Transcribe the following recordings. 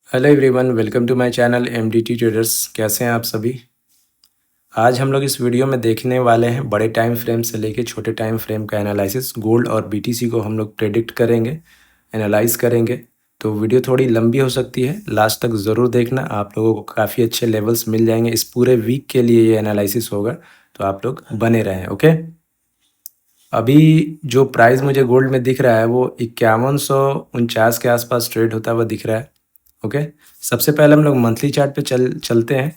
Hello everyone, welcome to my channel MDT traders. कैसे हैं आप सभी। आज हम लोग इस वीडियो में देखने वाले हैं बड़े टाइम फ्रेम से लेके छोटे टाइम फ्रेम का एनालिसिस। गोल्ड और बीटीसी को हम लोग प्रेडिक्ट करेंगे, एनालाइज करेंगे। तो वीडियो थोड़ी लंबी हो सकती है, लास्ट तक ज़रूर देखना। आप लोगों को काफ़ी अच्छे लेवल्स मिल जाएंगे। इस पूरे वीक के लिए ये एनालिसिस होगा, तो आप लोग बने रहें। ओके, अभी जो प्राइस मुझे गोल्ड में दिख रहा है वो 5149 के आसपास ट्रेड होता हुआ दिख रहा है। ओके, सबसे पहले हम लोग मंथली चार्ट पे चलते हैं।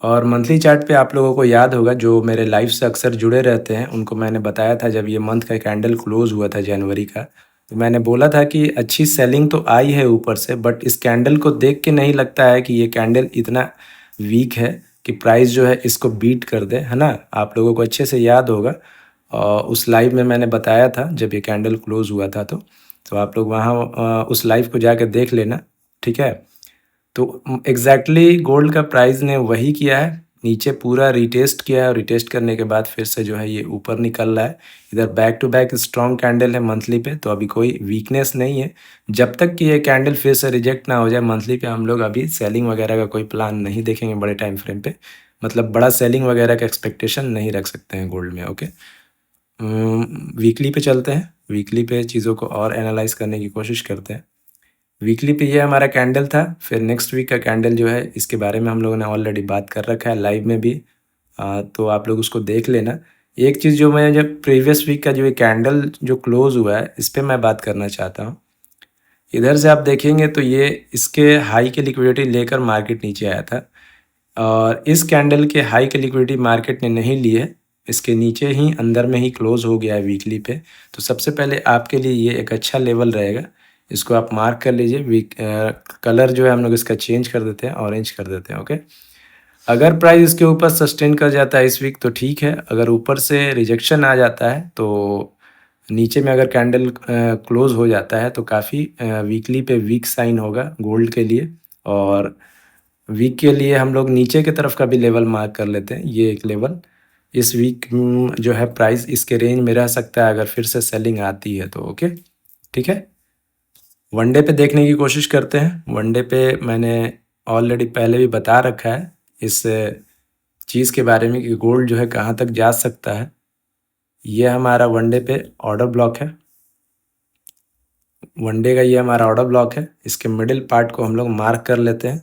और मंथली चार्ट पे आप लोगों को याद होगा, जो मेरे लाइफ से अक्सर जुड़े रहते हैं उनको मैंने बताया था, जब ये मंथ का कैंडल क्लोज हुआ था जनवरी का, तो मैंने बोला था कि अच्छी सेलिंग तो आई है ऊपर से, बट इस कैंडल को देख के नहीं लगता है कि ये कैंडल इतना वीक है कि प्राइस जो है इसको बीट कर दे, है ना। आप लोगों को अच्छे से याद होगा, और उस लाइव में मैंने बताया था जब ये कैंडल क्लोज हुआ था। तो आप लोग वहाँ उस लाइव को जाकर देख लेना, ठीक है। तो एग्जैक्टली गोल्ड का प्राइस ने वही किया है, नीचे पूरा रिटेस्ट किया है, और रिटेस्ट करने के बाद फिर से जो है ये ऊपर निकल रहा है। इधर back to back strong candle है मंथली पे, तो अभी कोई वीकनेस नहीं है। जब तक कि ये कैंडल फिर से रिजेक्ट ना हो जाए मंथली पे, हम लोग अभी सेलिंग वगैरह का कोई प्लान नहीं देखेंगे बड़े टाइम फ्रेम पे। मतलब बड़ा सेलिंग वगैरह का एक्सपेक्टेशन नहीं रख सकते हैं गोल्ड में। ओके, वीकली पे चलते हैं। वीकली पे चीज़ों को और एनालाइज करने की कोशिश करते हैं। वीकली पे ये हमारा कैंडल था। फिर नेक्स्ट वीक का कैंडल जो है, इसके बारे में हम लोगों ने ऑलरेडी बात कर रखा है लाइव में भी, तो आप लोग उसको देख लेना। एक चीज़ जो मैं, जब प्रीवियस वीक का जो ये कैंडल जो क्लोज हुआ है, इस पर मैं बात करना चाहता हूँ। इधर से आप देखेंगे तो ये इसके हाई की लिक्विडिटी लेकर मार्केट नीचे आया था, और इस कैंडल के हाई की लिक्विडिटी मार्केट ने नहीं ली है। इसके नीचे ही अंदर में ही क्लोज हो गया है वीकली पे। तो सबसे पहले आपके लिए ये एक अच्छा लेवल रहेगा, इसको आप मार्क कर लीजिए। कलर जो है हम लोग इसका चेंज कर देते हैं, ऑरेंज कर देते हैं। ओके, अगर प्राइस इसके ऊपर सस्टेन कर जाता है इस वीक तो ठीक है, अगर ऊपर से रिजेक्शन आ जाता है तो नीचे में अगर कैंडल क्लोज हो जाता है तो काफ़ी वीकली पे वीक साइन होगा गोल्ड के लिए। और वीक के लिए हम लोग नीचे की तरफ का भी लेवल मार्क कर लेते हैं। ये एक लेवल इस वीक जो है प्राइस इसके रेंज में रह सकता है अगर फिर से सेलिंग आती है तो। ओके, ठीक है। वनडे पे देखने की कोशिश करते हैं। वनडे पे मैंने ऑलरेडी पहले भी बता रखा है इस चीज़ के बारे में कि गोल्ड जो है कहाँ तक जा सकता है। ये हमारा वनडे पे ऑर्डर ब्लॉक है। वनडे का ये हमारा ऑर्डर ब्लॉक है। इसके मिडिल पार्ट को हम लोग मार्क कर लेते हैं,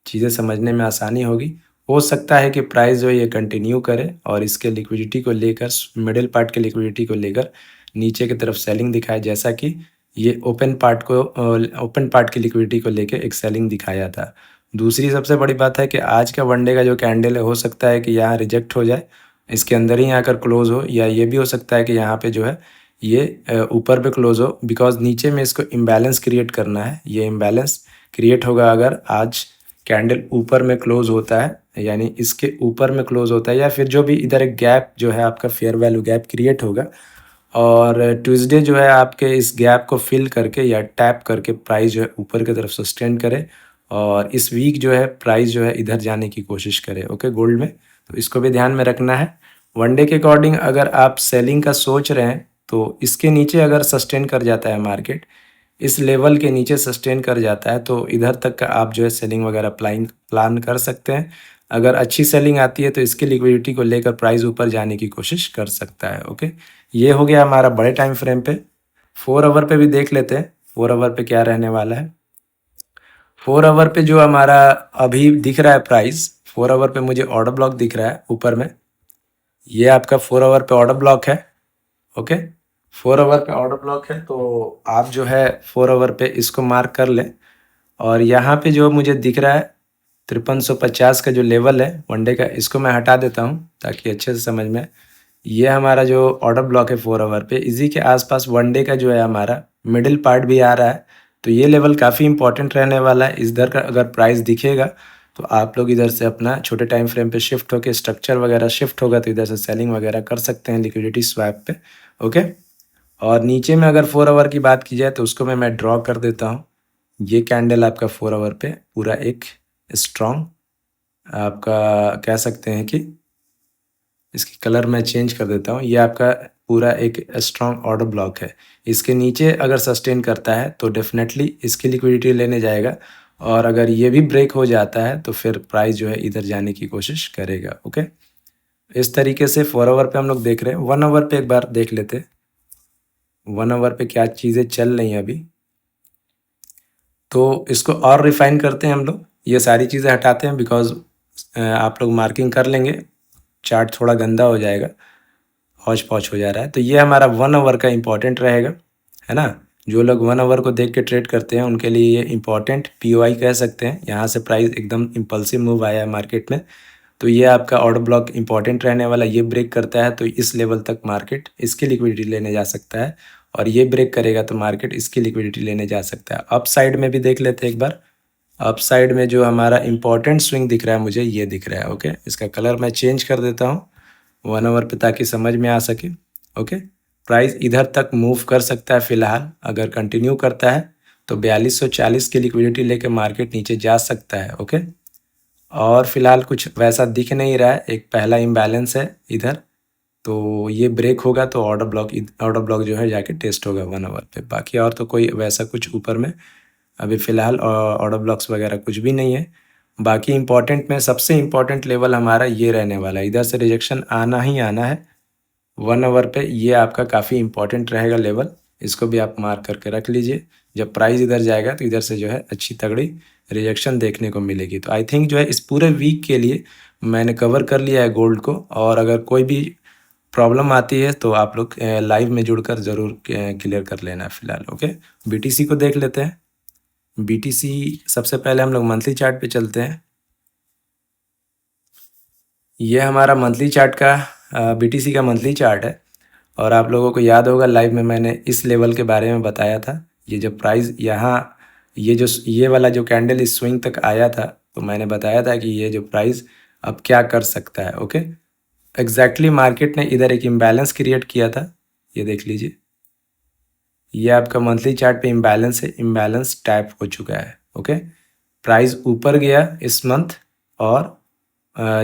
चीज़ें समझने में आसानी होगी। हो सकता है कि प्राइस जो है ये कंटिन्यू करे और इसके लिक्विडिटी को लेकर, मिडिल पार्ट के लिक्विडिटी को लेकर नीचे की तरफ सेलिंग दिखाए, जैसा कि ये ओपन पार्ट की लिक्विडिटी को लेकर एक सेलिंग दिखाया था। दूसरी सबसे बड़ी बात है कि आज का वनडे का जो कैंडल है, हो सकता है कि यहाँ रिजेक्ट हो जाए, इसके अंदर ही आकर क्लोज हो, या ये भी हो सकता है कि यहाँ पे जो है ये ऊपर पे क्लोज हो, बिकॉज नीचे में इसको इम्बैलेंस क्रिएट करना है। ये इम्बैलेंस क्रिएट होगा अगर आज कैंडल ऊपर में क्लोज होता है, यानी इसके ऊपर में क्लोज होता है, या फिर जो भी इधर एक गैप जो है आपका फेयर वैल्यू गैप क्रिएट होगा, और ट्यूसडे जो है आपके इस गैप को फिल करके या टैप करके प्राइस जो है ऊपर की तरफ सस्टेन करे, और इस वीक जो है प्राइस जो है इधर जाने की कोशिश करे। ओके, गोल्ड में तो इसको भी ध्यान में रखना है। वनडे के अकॉर्डिंग अगर आप सेलिंग का सोच रहे हैं तो इसके नीचे अगर सस्टेन कर जाता है मार्केट, इस लेवल के नीचे सस्टेन कर जाता है, तो इधर तक का आप जो है सेलिंग वगैरह प्लान कर सकते हैं। अगर अच्छी सेलिंग आती है तो इसकी लिक्विडिटी को लेकर प्राइस ऊपर जाने की कोशिश कर सकता है। ओके, ये हो गया हमारा बड़े टाइम फ्रेम पे। 4 आवर पे भी देख लेते हैं 4 आवर पे क्या रहने वाला है। 4 आवर पे जो हमारा अभी दिख रहा है प्राइस, 4 आवर पे मुझे ऑर्डर ब्लॉक दिख रहा है ऊपर में। ये आपका 4 आवर पे ऑर्डर ब्लॉक है। ओके, 4 आवर पे ऑर्डर ब्लॉक है, तो आप जो है 4 आवर पे इसको मार्क कर लें। और यहाँ पे जो मुझे दिख रहा है 5350 का जो लेवल है वनडे का, इसको मैं हटा देता हूँ ताकि अच्छे से समझ में। ये हमारा जो ऑर्डर ब्लॉक है 4 आवर पे, इसी के आसपास वनडे का जो है हमारा मिडिल पार्ट भी आ रहा है। तो ये लेवल काफ़ी इंपॉर्टेंट रहने वाला है। इधर का अगर प्राइस दिखेगा तो आप लोग इधर से अपना छोटे टाइम फ्रेम पे शिफ्ट होकर, स्ट्रक्चर वगैरह शिफ्ट होगा तो इधर से सेलिंग वगैरह कर सकते हैं लिक्विडिटी स्वैप पे। ओके, और नीचे में अगर 4 आवर की बात की जाए तो उसको मैं ड्रॉ कर देता हूँ। ये कैंडल आपका 4 आवर पे पूरा एक स्ट्रॉन्ग, आपका कह सकते हैं कि इसकी कलर मैं चेंज कर देता हूँ। ये आपका पूरा एक स्ट्रॉन्ग ऑर्डर ब्लॉक है। इसके नीचे अगर सस्टेन करता है तो डेफिनेटली इसकी लिक्विडिटी लेने जाएगा, और अगर ये भी ब्रेक हो जाता है तो फिर प्राइस जो है इधर जाने की कोशिश करेगा। ओके, इस तरीके से 4 आवर पे हम लोग देख रहे हैं। 1 आवर पे एक बार देख लेते हैं 1 आवर पे क्या चीज़ें चल रही हैं अभी। तो इसको और रिफाइन करते हैं हम लोग, ये सारी चीज़ें हटाते हैं बिकॉज आप लोग मार्किंग कर लेंगे, चार्ट थोड़ा गंदा हो जाएगा, हौच पौच हो जा रहा है। तो ये हमारा 1 आवर का इम्पोर्टेंट रहेगा, है ना। जो लोग 1 आवर को देख के ट्रेड करते हैं उनके लिए ये इम्पोर्टेंट पीओआई कह सकते हैं। यहाँ से प्राइस एकदम इम्पल्सिव मूव आया है मार्केट में, तो ये आपका ऑर्डर ब्लॉक इंपॉर्टेंट रहने वाला। ये ब्रेक करता है तो इस लेवल तक मार्केट इसकी लिक्विडिटी लेने जा सकता है, और ये ब्रेक करेगा तो मार्केट इसकी लिक्विडिटी लेने जा सकता है। अप साइड में भी देख लेते हैं एक बार। अप साइड में जो हमारा इंपॉर्टेंट स्विंग दिख रहा है मुझे, ये दिख रहा है। ओके, इसका कलर मैं चेंज कर देता हूँ 1 आवर पे ताकि समझ में आ सके। ओके, प्राइस इधर तक मूव कर सकता है फिलहाल, अगर कंटिन्यू करता है तो 4240 की लिक्विडिटी लेके मार्केट नीचे जा सकता है। ओके, और फिलहाल कुछ वैसा दिख नहीं रहा है, एक पहला इम्बैलेंस है इधर, तो ये ब्रेक होगा तो ऑर्डर ब्लॉक जो है जाके टेस्ट होगा 1 आवर पे। बाकी और तो कोई वैसा कुछ ऊपर में अभी फ़िलहाल ऑर्डर ब्लॉक्स वगैरह कुछ भी नहीं है। बाकी इंपॉर्टेंट में सबसे इम्पॉर्टेंट लेवल हमारा ये रहने वाला है, इधर से रिजेक्शन आना ही आना है 1 आवर पे। ये आपका काफ़ी इंपॉर्टेंट रहेगा लेवल, इसको भी आप मार्क करके रख लीजिए। जब प्राइस इधर जाएगा तो इधर से जो है अच्छी तगड़ी रिजेक्शन देखने को मिलेगी। तो आई थिंक जो है इस पूरे वीक के लिए मैंने कवर कर लिया है गोल्ड को, और अगर कोई भी प्रॉब्लम आती है तो आप लोग लाइव में जुड़कर ज़रूर क्लियर कर लेना फ़िलहाल। ओके, बीटीसी को देख लेते हैं। बीटीसी सबसे पहले हम लोग मंथली चार्ट पे चलते हैं। ये हमारा मंथली चार्ट का बीटीसी का मंथली चार्ट है, और आप लोगों को याद होगा लाइव में मैंने इस लेवल के बारे में बताया था। ये जब प्राइस यहाँ ये वाला जो कैंडल इस स्विंग तक आया था, तो मैंने बताया था कि ये जो प्राइस अब क्या कर सकता है। ओके, एग्जैक्टली मार्केट ने इधर एक इम्बैलेंस क्रिएट किया था, ये देख लीजिए। ये आपका मंथली चार्ट पे इम्बैलेंस है, इम्बैलेंस टैप हो चुका है। ओके, प्राइस ऊपर गया इस मंथ, और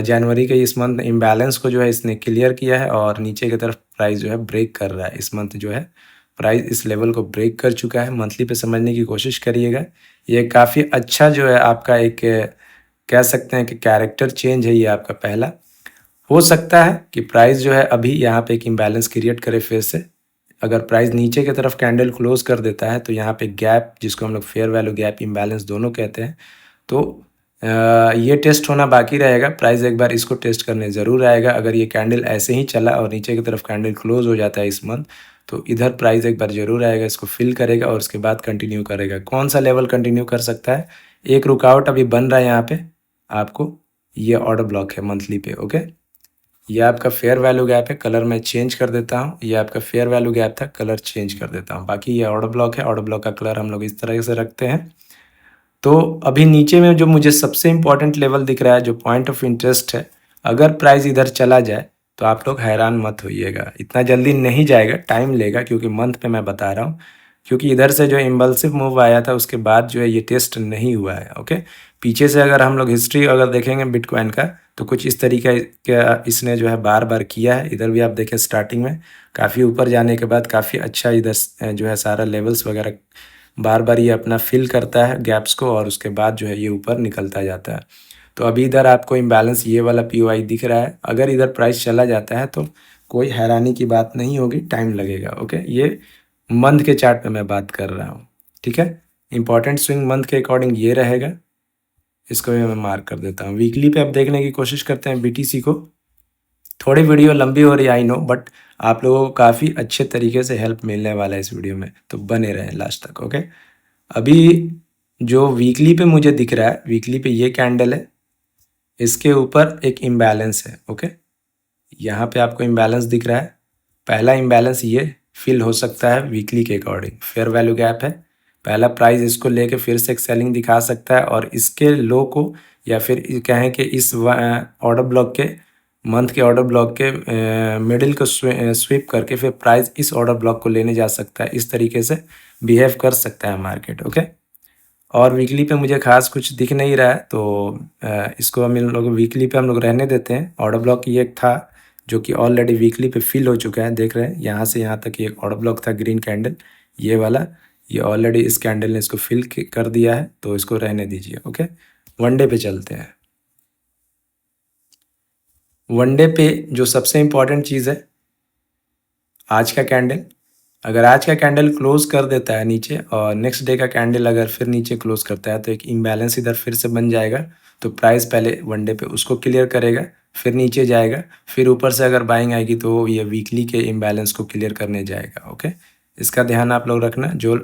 जनवरी के इस मंथ इम्बैलेंस को जो है इसने क्लियर किया है, और नीचे की तरफ प्राइस जो है ब्रेक कर रहा है। इस मंथ जो है प्राइस इस लेवल को ब्रेक कर चुका है। मंथली पे समझने की कोशिश करिएगा। ये काफ़ी अच्छा जो है आपका एक कह सकते हैं कि कैरेक्टर चेंज है। ये आपका पहला हो सकता है कि प्राइस जो है अभी यहाँ पे एक इम्बैलेंस क्रिएट करे फिर से। अगर प्राइस नीचे की तरफ कैंडल क्लोज कर देता है तो यहाँ पे गैप, जिसको हम लोग फेयर वैल्यू गैप इम्बैलेंस दोनों कहते हैं, तो ये टेस्ट होना बाकी रहेगा। प्राइस एक बार इसको टेस्ट करने ज़रूर आएगा। अगर ये कैंडल ऐसे ही चला और नीचे की तरफ कैंडल क्लोज हो जाता है इस मंथ, तो इधर प्राइस एक बार ज़रूर आएगा, इसको फिल करेगा और उसके बाद कंटिन्यू करेगा। कौन सा लेवल कंटिन्यू कर सकता है? एक रुकावट अभी बन रहा है यहाँ पे आपको, ये ऑर्डर ब्लॉक है मंथली पे। ओके, ये आपका फेयर वैल्यू गैप है, कलर मैं चेंज कर देता हूँ। ये आपका फेयर वैल्यू गैप था, कलर चेंज कर देता हूँ। बाकी ये ऑर्डर ब्लॉक है, ऑर्डर ब्लॉक का कलर हम लोग इस तरह से रखते हैं। तो अभी नीचे में जो मुझे सबसे इम्पोर्टेंट लेवल दिख रहा है, जो पॉइंट ऑफ इंटरेस्ट है, अगर प्राइस इधर चला जाए तो आप लोग हैरान मत होइएगा। इतना जल्दी नहीं जाएगा, टाइम लेगा, क्योंकि मंथ पे मैं बता रहा हूँ। क्योंकि इधर से जो इम्पल्सिव मूव आया था उसके बाद जो है ये टेस्ट नहीं हुआ है। ओके, पीछे से अगर हम लोग हिस्ट्री अगर देखेंगे बिटकॉइन का, तो कुछ इस तरीके का इसने जो है बार बार किया है। इधर भी आप देखें स्टार्टिंग में काफ़ी ऊपर जाने के बाद काफ़ी अच्छा इधर जो है सारा लेवल्स वगैरह बार बार ये अपना फिल करता है गैप्स को, और उसके बाद जो है ये ऊपर निकलता जाता है। तो अभी इधर आपको इम्बैलेंस ये वाला पीओआई दिख रहा है। अगर इधर प्राइस चला जाता है तो कोई हैरानी की बात नहीं होगी, टाइम लगेगा। ओके, ये मंथ के चार्ट पे मैं बात कर रहा हूँ, ठीक है। इंपॉर्टेंट स्विंग मंथ के अकॉर्डिंग ये रहेगा, इसको भी मैं मार्क कर देता हूँ। वीकली पे अब देखने की कोशिश करते हैं बीटीसी को। थोड़ी वीडियो लंबी हो रही है आई नो, बट आप लोगों को काफ़ी अच्छे तरीके से हेल्प मिलने वाला है इस वीडियो में, तो बने रहें लास्ट तक। ओके, अभी जो वीकली पे मुझे दिख रहा है, वीकली पे ये कैंडल है, इसके ऊपर एक इम्बैलेंस है। ओके, यहाँ पे आपको इम्बैलेंस दिख रहा है। पहला इम्बैलेंस ये फिल हो सकता है वीकली के अकॉर्डिंग, फेयर वैल्यू गैप है। पहला प्राइस इसको लेके फिर से एक सेलिंग दिखा सकता है, और इसके लो को, या फिर कहें कि इस ऑर्डर ब्लॉक के, मंथ के ऑर्डर ब्लॉक के मिडिल को स्वीप करके फिर प्राइस इस ऑर्डर ब्लॉक को लेने जा सकता है। इस तरीके से बिहेव कर सकता है मार्केट। ओके, और वीकली पे मुझे खास कुछ दिख नहीं रहा है, तो इसको हम लोग वीकली पे हम लोग रहने देते हैं। ऑर्डर ब्लॉक ये एक था जो कि ऑलरेडी वीकली पे फिल हो चुका है, देख रहे हैं यहाँ से यहाँ तक ये ऑर्डर ब्लॉक था ग्रीन कैंडल, ये वाला ये ऑलरेडी इस कैंडल ने इसको फिल कर दिया है, तो इसको रहने दीजिए। ओके, वनडे पे चलते हैं। वनडे पे जो सबसे इम्पॉर्टेंट चीज़ है, आज का कैंडल, अगर आज का कैंडल क्लोज कर देता है नीचे और नेक्स्ट डे का कैंडल अगर फिर नीचे क्लोज करता है, तो एक इम्बैलेंस इधर फिर से बन जाएगा। तो प्राइस पहले वनडे पे उसको क्लियर करेगा, फिर नीचे जाएगा, फिर ऊपर से अगर बाइंग आएगी तो ये वीकली के इम्बैलेंस को क्लियर करने जाएगा। ओके, इसका ध्यान आप लोग रखना। जो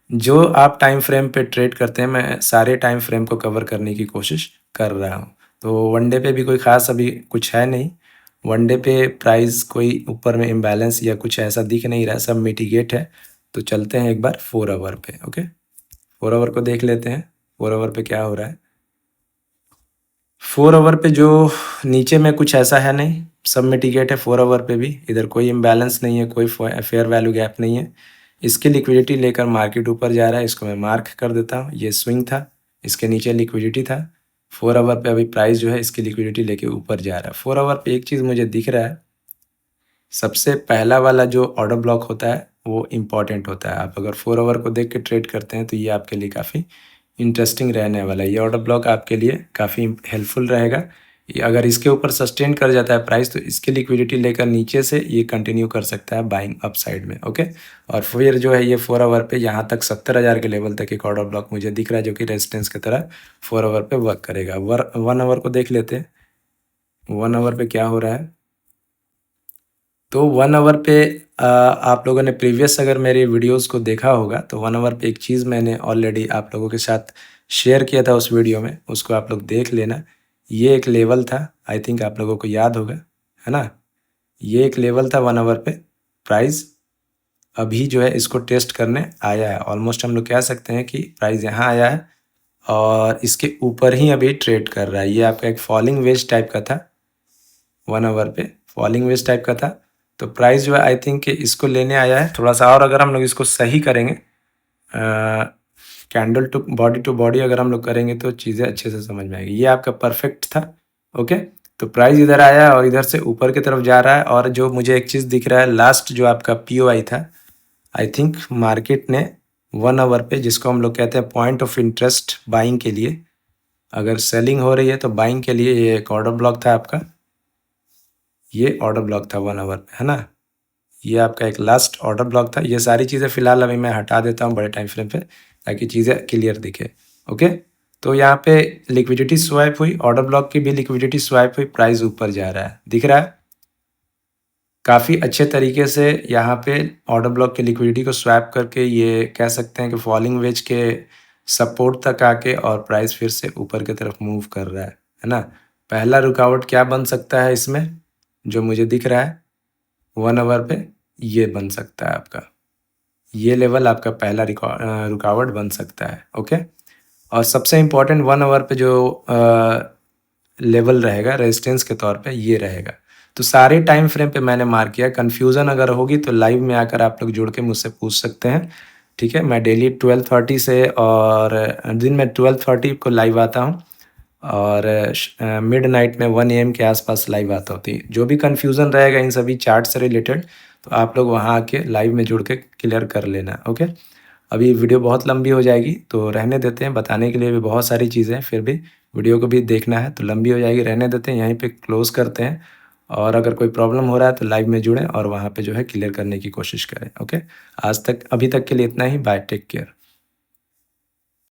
जो आप टाइम फ्रेम पे ट्रेड करते हैं, मैं सारे टाइम फ्रेम को कवर करने की कोशिश कर रहा हूँ। तो वनडे पे भी कोई ख़ास अभी कुछ है नहीं। वनडे पे प्राइस कोई ऊपर में इम्बैलेंस या कुछ ऐसा दिख नहीं रहा है, सब मिटिगेट है। तो चलते हैं एक बार 4 आवर पे। ओके, 4 आवर को देख लेते हैं, 4 आवर पे क्या हो रहा है। 4 आवर पे जो नीचे में कुछ ऐसा है नहीं, सब मिटिगेट है। 4 आवर पे भी इधर कोई इम्बैलेंस नहीं है, कोई फेयर वैल्यू गैप नहीं है। इसकी लिक्विडिटी लेकर मार्केट ऊपर जा रहा है, इसको मैं मार्क कर देता हूँ। ये स्विंग था, इसके नीचे लिक्विडिटी था। 4 आवर पे अभी प्राइस जो है इसकी लिक्विडिटी लेके ऊपर जा रहा है। 4 आवर पे एक चीज़ मुझे दिख रहा है, सबसे पहला वाला जो ऑर्डर ब्लॉक होता है वो इम्पॉर्टेंट होता है। आप अगर 4 आवर को देख के ट्रेड करते हैं तो ये आपके लिए काफ़ी इंटरेस्टिंग रहने वाला है। ये ऑर्डर ब्लॉक आपके लिए काफ़ी हेल्पफुल रहेगा। अगर इसके ऊपर सस्टेन कर जाता है प्राइस, तो इसकी लिक्विडिटी लेकर नीचे से ये कंटिन्यू कर सकता है बाइंग अप साइड में। ओके, और फिर जो है ये 4 आवर पे यहाँ तक 70,000 के लेवल तक एक ऑर्डर ब्लॉक मुझे दिख रहा है, जो कि रेजिस्टेंस की तरह 4 आवर पे वर्क करेगा। 1 आवर को देख लेते हैं, 1 आवर पे क्या हो रहा है। तो 1 आवर पे आप लोगों ने प्रीवियस अगर मेरे वीडियोस को देखा होगा, तो 1 आवर पे एक चीज़ मैंने ऑलरेडी आप लोगों के साथ शेयर किया था उस वीडियो में, उसको आप लोग देख लेना। ये एक लेवल था, आई थिंक आप लोगों को याद होगा, है ना। ये एक लेवल था 1 आवर पे। प्राइस अभी जो है इसको टेस्ट करने आया है। ऑलमोस्ट हम लोग कह सकते हैं कि प्राइस यहाँ आया है और इसके ऊपर ही अभी ट्रेड कर रहा है। ये आपका एक फॉलिंग वेज टाइप का था, 1 आवर पे फॉलिंग वेज टाइप का था। तो प्राइस जो है आई थिंक इसको लेने आया है थोड़ा सा। और अगर हम लोग इसको सही करेंगे, कैंडल टू बॉडी अगर हम लोग करेंगे तो चीज़ें अच्छे से समझ में आएगी। ये आपका परफेक्ट था। ओके, तो प्राइस इधर आया और इधर से ऊपर की तरफ जा रहा है। और जो मुझे एक चीज़ दिख रहा है, लास्ट जो आपका POI था, आई थिंक मार्केट ने 1 आवर पे, जिसको हम लोग कहते हैं पॉइंट ऑफ इंटरेस्ट बाइंग के लिए, अगर सेलिंग हो रही है तो बाइंग के लिए ये एक ऑर्डर ब्लॉक था आपका। ये ऑर्डर ब्लॉक था 1 आवर पे, है ना। ये आपका एक लास्ट ऑर्डर ब्लॉक था। ये सारी चीज़ें फिलहाल अभी मैं हटा देता हूँ बड़े टाइम फ्रेम पे, ताकि चीज़ें क्लियर दिखे। ओके, तो यहाँ पे लिक्विडिटी स्वाइप हुई, ऑर्डर ब्लॉक की भी लिक्विडिटी स्वाइप हुई, प्राइस ऊपर जा रहा है, दिख रहा है। काफ़ी अच्छे तरीके से यहाँ पे ऑर्डर ब्लॉक की लिक्विडिटी को स्वैप करके ये कह सकते हैं कि फॉलिंग वेज के सपोर्ट तक आके और प्राइस फिर से ऊपर की तरफ मूव कर रहा है ना। पहला रुकावट क्या बन सकता है इसमें, जो मुझे दिख रहा है 1 आवर पे, ये बन सकता है आपका, ये लेवल आपका पहला रुकावट बन सकता है। ओके, और सबसे इम्पोर्टेंट 1 आवर पे जो लेवल रहेगा रेजिस्टेंस के तौर पे, ये रहेगा। तो सारे टाइम फ्रेम पे मैंने मार्क किया। कन्फ्यूज़न अगर होगी तो लाइव में आकर आप लोग जुड़ के मुझसे पूछ सकते हैं, ठीक है। मैं डेली 12:30 से और दिन में 12:30 को लाइव आता हूँ और मिडनाइट में 1 AM के आसपास लाइव आता होती है। जो भी कन्फ्यूज़न रहेगा इन सभी चार्ट से रिलेटेड, तो आप लोग वहाँ आके लाइव में जुड़ के क्लियर कर लेना। ओके, अभी वीडियो बहुत लंबी हो जाएगी तो रहने देते हैं। बताने के लिए भी बहुत सारी चीज़ें हैं, फिर भी वीडियो को भी देखना है तो लंबी हो जाएगी, रहने देते हैं। यहीं पे क्लोज़ करते हैं। और अगर कोई प्रॉब्लम हो रहा है तो लाइव में जुड़ें और वहाँ पे जो है क्लियर करने की कोशिश करें। ओके, आज तक अभी तक के लिए इतना ही। Bye, take care.